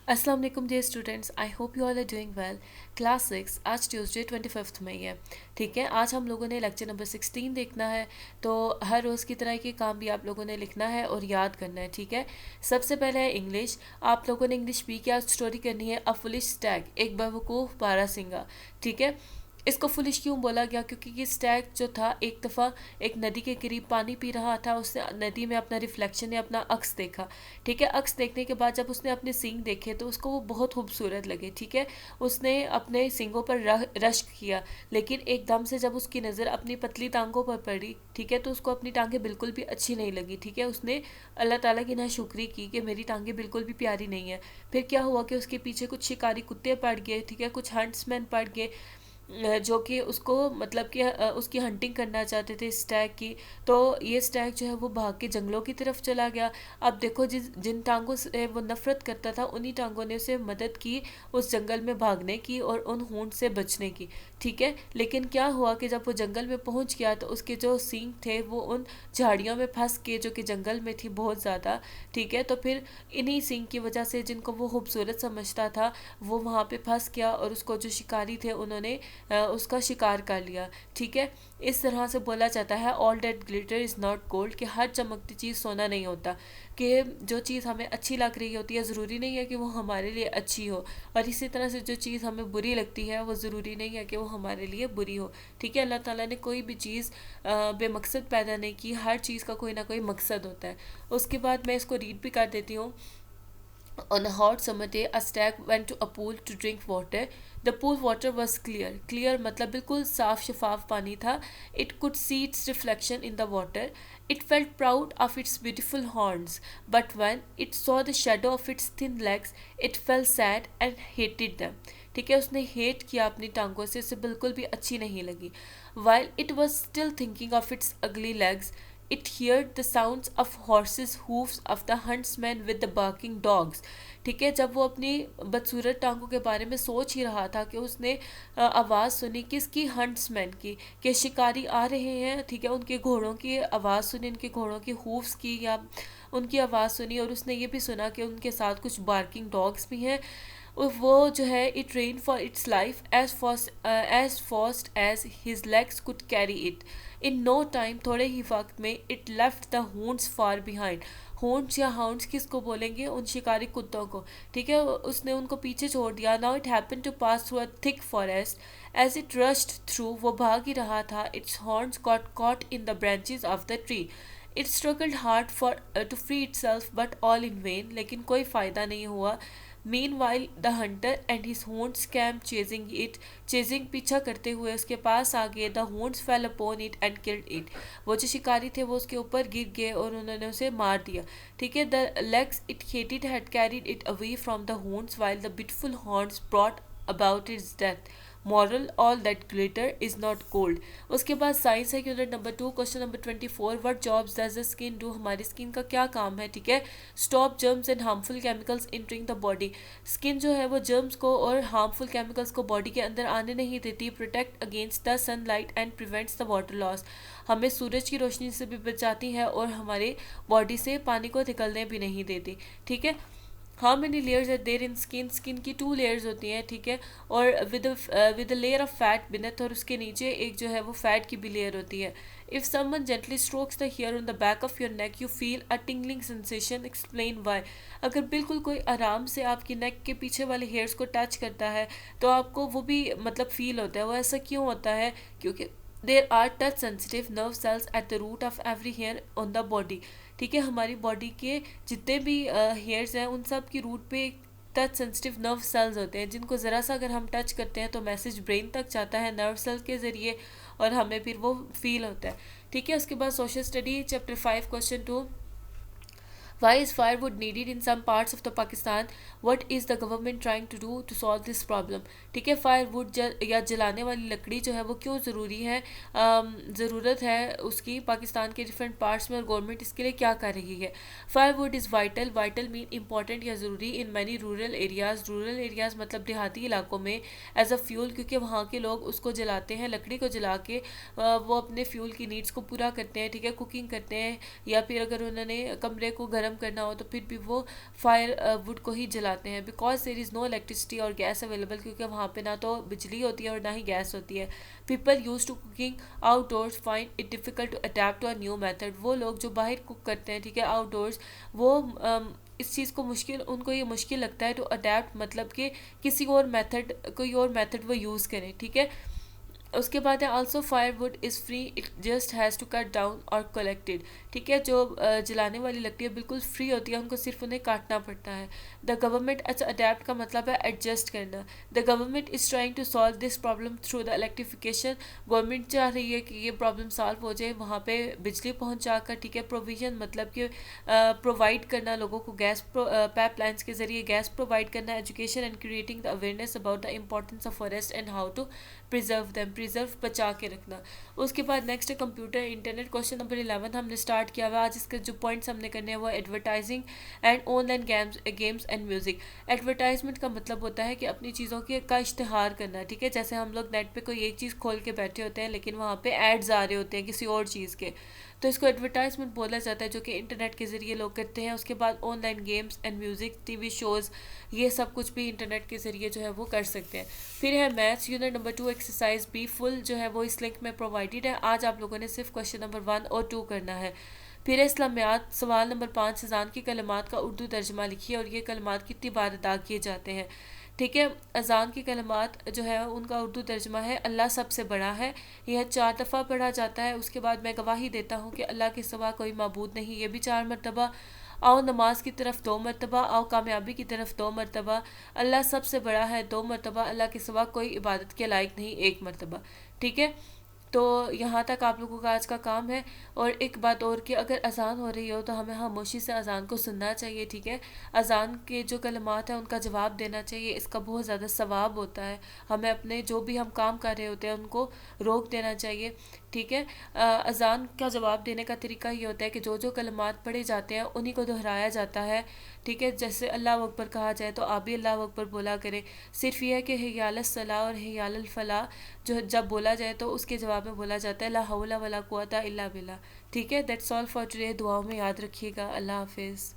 अस्सलाम वालेकुम dear students, I hope you all are doing well. Class 6 आज Tuesday 25 मई है। ठीक है, आज हम लोगों ने लेक्चर नंबर 16 देखना है। तो हर रोज़ की तरह के काम भी आप लोगों ने लिखना है और याद करना है। ठीक है, सबसे पहले है इंग्लिश। आप लोगों ने इंग्लिश बी की आज स्टोरी करनी है, अ फुलिश स्टैग, एक बेवकूफ़ बारहसिंगा। ठीक है, इसको फुलिश क्यों बोला गया? क्योंकि ये स्टैग जो था एक दफ़ा एक नदी के करीब पानी पी रहा था। उसने नदी में अपना रिफ्लेक्शन या अपना अक्स देखा। ठीक है, अक्स देखने के बाद जब उसने अपने सींग देखे तो उसको वो बहुत खूबसूरत लगे। ठीक है, उसने अपने सींगों पर रश्क किया, लेकिन एकदम से जब उसकी नज़र अपनी पतली टांगों पर पड़ी, ठीक है, तो उसको अपनी टांगें बिल्कुल भी अच्छी नहीं लगी। ठीक है, उसने अल्लाह ताला की नाशुक्री की कि मेरी टांगें बिल्कुल भी प्यारी नहीं है। फिर क्या हुआ कि उसके पीछे कुछ शिकारी कुत्ते पड़ गए। ठीक है, कुछ हंट्समैन पड़ गए, जो कि उसको मतलब कि उसकी हंटिंग करना चाहते थे स्टैग की। तो ये स्टैग जो है वो भाग के जंगलों की तरफ चला गया। अब देखो, जिन टांगों से वो नफरत करता था उन्हीं टांगों ने उसे मदद की उस जंगल में भागने की और उन होंठ से बचने की। ठीक है, लेकिन क्या हुआ कि जब वो जंगल में पहुंच गया तो उसके जो सींग थे वो उन झाड़ियों में फंस के, जो कि जंगल में थी बहुत ज़्यादा। ठीक है, तो फिर इन्हीं सींग की वजह से जिनको वो खूबसूरत समझता था वो वहाँ पे फंस गया और उसको जो शिकारी थे उन्होंने उसका शिकार कर लिया। ठीक है, इस तरह से बोला जाता है all that glitter is not gold, कि हर चमकती चीज़ सोना नहीं होता। कि जो चीज़ हमें अच्छी लग रही होती है ज़रूरी नहीं है कि वो हमारे लिए अच्छी हो, और इसी तरह से जो चीज़ हमें बुरी लगती है वो ज़रूरी नहीं है कि वो हमारे लिए बुरी हो। ठीक है, अल्लाह ताला ने कोई भी चीज़ बेमकसद पैदा नहीं की, हर चीज़ का कोई ना कोई मकसद होता है। उसके बाद मैं इसको रीड भी कर देती हूँ। On a hot summer day, a stag went to a pool to drink water. The pool water was clear. Clear मतलब बिल्कुल साफ शफाफ पानी था. It could see its reflection in the water. It felt proud of its beautiful horns. But when it saw the shadow of its thin legs, it felt sad and hated them. ठीक है, उसने hate किया अपनी टांगों से, उसे बिल्कुल भी अच्छी नहीं लगी. While it was still thinking of its ugly legs, it heard the sounds of horses' hoofs of the huntsmen with the barking dogs. ठीक है, जब वो अपनी बदसूरत टांगों के बारे में सोच ही रहा था कि उसने आवाज़ सुनी किसकी, हंट्समैन की, कि शिकारी आ रहे हैं। ठीक है, उनके घोड़ों की आवाज़ सुनी, उनके घोड़ों की हूफ्स की या उनकी आवाज़ सुनी, और उसने ये भी सुना कि उनके साथ कुछ बार्किंग डॉग्स भी हैं। और वो जो है it ran for its life as fast as his legs could carry it. In no time, थोड़े ही वक्त में, it left the hounds far behind. Hounds या हाउंड्स किसको बोलेंगे? उन शिकारी कुत्तों को। ठीक है, उसने उनको पीछे छोड़ दिया। Now it happen to pass through a thick forest. As it rushed through, वो भाग ही रहा था, its horns got caught in the branches of the tree. It struggled hard for to free itself but all in vain, लेकिन कोई फ़ायदा नहीं हुआ। Meanwhile, the hunter and his hounds came chasing it. Chasing पीछा करते हुए उसके पास आ गए. The hounds fell upon it and killed it. वो जो शिकारी थे वो उसके ऊपर गिर गए और उन्होंने उसे मार दिया. ठीक है, the legs it hated had carried it away from the hounds while the beautiful horns brought about its death. Moral all that glitter is not gold. उसके बाद साइंस है, unit number 2, question number 24, what jobs does the skin do? हमारी स्किन का क्या काम है? ठीक है, stop germs and harmful chemicals entering the body. Skin जो है वो जर्म्स को और हार्मफुल केमिकल्स को बॉडी के अंदर आने नहीं देती. Protect against the sunlight and prevents the water loss, हमें सूरज की रोशनी से भी बचाती है और हमारे बॉडी से पानी को निकलने भी नहीं देती. ठीक है, how many layers are there in skin? Skin की 2 लेयर्स होती हैं. ठीक है, और with layer of fat beneath, और उसके नीचे एक जो है वो फैट की भी लेयर होती है. If someone gently strokes the hair on the back of your neck you feel a tingling sensation, explain why. अगर बिल्कुल कोई आराम से आपकी नेक के पीछे वाले हेयर्स को टच करता है तो आपको वो भी मतलब फील होता है. वो ऐसा क्यों होता है? क्योंकि there are touch sensitive nerve cells at the root of every hair on the body. ठीक है, हमारी बॉडी के जितने भी हेयर्स हैं उन सब की रूट पे टच सेंसिटिव नर्व सेल्स होते हैं, जिनको ज़रा सा अगर हम टच करते हैं तो मैसेज ब्रेन तक जाता है नर्व सेल के ज़रिए और हमें फिर वो फील होता है. ठीक है, उसके बाद social study chapter 5 question 2, Why is firewood needed in some parts of the Pakistan? What is the government trying to do to solve this problem? ठीक है, फायरवुड या जलाने वाली लकड़ी जो है वो क्यों ज़रूरी है, ज़रूरत है उसकी पाकिस्तान के डिफरेंट पार्ट्स में, और गवर्नमेंट इसके लिए क्या कर रही है. Firewood is vital. Vital mean important या ज़रूरी in many rural areas. Rural areas मतलब देहाती इलाकों में, एज अ फ्यूल, क्योंकि वहाँ के लोग उसको जलाते हैं, लकड़ी को जला के वो अपने फ्यूल की नीड्स को पूरा करते हैं. ठीक है, कुकिंग करते हैं, या फिर अगर उन्होंने कमरे को गर्म गर्म करना हो तो फिर भी वो फायर वुड को ही जलाते हैं, because there is no electricity और गैस अवेलेबल, क्योंकि वहाँ पे ना तो बिजली होती है और ना ही गैस होती है। People use to cooking outdoors find it difficult to adapt to a new method. वो लोग जो बाहर कुक करते हैं, ठीक है, आउटडोर्स, वो इस चीज़ को मुश्किल, उनको ये मुश्किल लगता है टू अडेप्ट, मतलब कि किसी और मेथड, कोई और मेथड वो यूज़ करें, ठीक है। उसके बाद है also firewood is free, it just has to cut down और कलेक्टेड, ठीक है। जो जलाने वाली लकड़ी है बिल्कुल फ्री होती है, उनको सिर्फ उन्हें काटना पड़ता है। द गवर्नमेंट, अच्छा अडेप्ट का मतलब है एडजस्ट करना। The government is trying to solve this problem through the electrification. Government चाह रही है कि ये प्रॉब्लम सॉल्व हो जाए वहाँ पे बिजली पहुँचा कर, ठीक है। प्रोविजन मतलब कि प्रोवाइड करना लोगों को, गैस पाइपलाइंस के जरिए गैस प्रोवाइड करना। Education and creating the awareness about the importance of forest and how to preserve them, preserve बचा के रखना। उसके बाद नेक्स्ट है कंप्यूटर इंटरनेट। क्वेश्चन नंबर 11 हमने स्टार्ट किया हुआ। आज इसके जो पॉइंट्स हमने करने हैं वो advertising and online games and music. Advertisement का मतलब होता है कि अपनी चीज़ों के का इश्तहार करना, ठीक है। जैसे हम लोग नेट पे कोई एक चीज़ खोल के बैठे होते हैं लेकिन वहाँ पे एड्स आ रहे होते हैं किसी और चीज़ के, तो इसको एडवर्टाइजमेंट बोला जाता है, जो कि इंटरनेट के ज़रिए लोग करते हैं। उसके बाद online games and music, TV shows, ये सब कुछ भी इंटरनेट के ज़रिए जो है वो कर सकते हैं। फिर है maths unit number 2 exercise B full, जो है वो इस लिंक में प्रोवाइडेड है। आज आप लोगों ने सिर्फ क्वेश्चन नंबर 1 और 2 करना है। फिर है इस्लामियात, सवाल नंबर 5, अजान की कलमात का उर्दू तर्जमा लिखिए और ये कलमात कितनी बार अदा किए जाते हैं, ठीक है। अजान की कलमात जो है उनका उर्दू तर्जमा है अल्लाह सबसे बड़ा है, यह 4 दफ़ा पढ़ा जाता है। उसके बाद मैं गवाही देता हूँ कि अल्लाह के सिवा कोई माबूद नहीं, ये भी 4 मरतबा। आओ नमाज की तरफ 2 मरतबा, आओ कामयाबी की तरफ 2 मरतबा, अल्लाह सबसे बड़ा है 2 मरतबा, अल्लाह के सिवा कोई इबादत के लायक नहीं 1 मरतबा, ठीक है। तो यहाँ तक आप लोगों का आज का काम है। और एक बात और कि अगर अजान हो रही हो तो हमें खामोशी से अजान को सुनना चाहिए, ठीक है। अजान के जो कलमात हैं उनका जवाब देना चाहिए, इसका बहुत ज़्यादा सवाब होता है। हमें अपने जो भी हम काम कर रहे होते हैं उनको रोक देना चाहिए, ठीक है। अजान का जवाब देने का तरीका ये होता है कि जो जो कलमात पढ़े जाते हैं उन्हीं को दोहराया जाता है, ठीक है। जैसे अल्लाह अकबर कहा जाए तो आप भी अल्लाह अकबर बोला करें। सिर्फ यह है कि हियाल सलाह और हियाल फलाह जो जब बोला जाए तो उसके जवाब में बोला जाता है ला हौला वला कुव्वता इल्ला बिल्लाह, ठीक है। That's all for today. दुआओं में याद रखिएगा। अल्लाह हाफिज़।